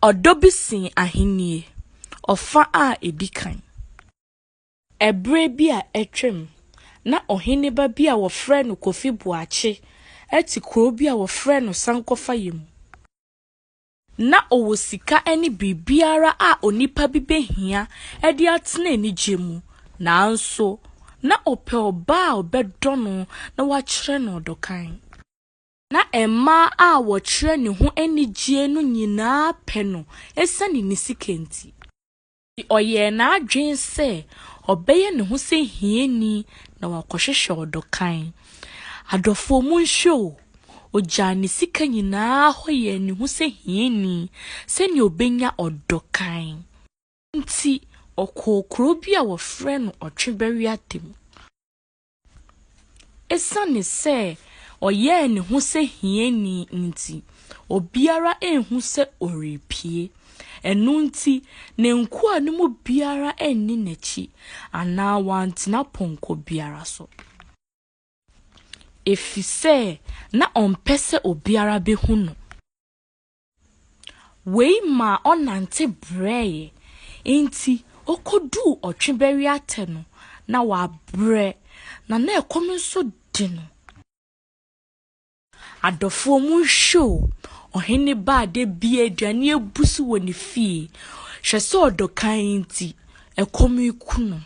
Odobisin ahinie ofa a edikan. Ebre bi a etwem na ohene ba bi a wofre no Kofi Boache eti kuro bi a wofre no Sankofa yemu. Na owo sika eni bibiara a onipa bi behia edi atena enigye mu nanso na ope oba a obedo no na wachire no odokan. Na emma a wochire ne ho enigye no nyina pe no esani ne sika nti. Oye na adwen se obeye ne ho se hieni na wakohwehwe odokan. Adofo mu nhwe ojani sika nyina hoye ne ho se hieni se ne obenya odokan. Nti okokro bi a wofre no Otweberi atem. Esane se oye ne ho se hieni nti obiara enhu se orepie. Enu nti ne nkoa ne mu biara enni nachi ana wantina ponko biara so. Efise na ompese obiara behu no. Wei ma onante breye nti okodu Otweberi ate no na wabre na ekomi nso di no. Adofo mu show ohene ba de bie aduane ebusu woni fie hwese odokan nti ekomi kuno.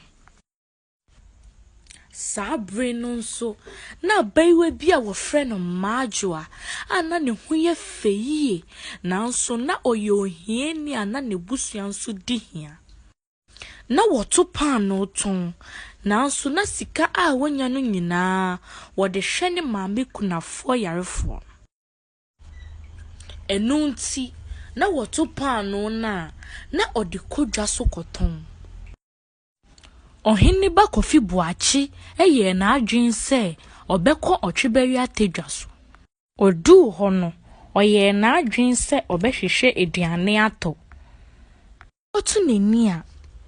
Sabre no nso na baiwe bi a wofre no Majoa ana ne ho ye feyie nanso na oye ohieni ana ne busua nso di hia. Na woto pan no ton nanso na sika a wonya no nyina wode hwe ne maame kunafo yarefo. Enu nti na woto pan no na ode kodwa so koton. Ohene ba Kofi Boache eye na adwen se obekọ Otweberi atedwa so. Odu ho no oye na adwen se obehwehwe eduane ato. Otu neni a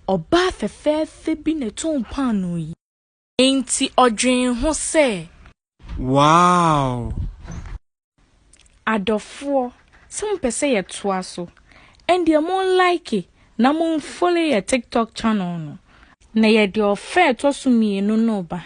oba fefefe bi ne ton pano yi. Enti odwen ho se wow. Adofo some pese ye toa so. And ye mon like na mon follow your TikTok channel no. Na ye de ofe to so mienu no ba.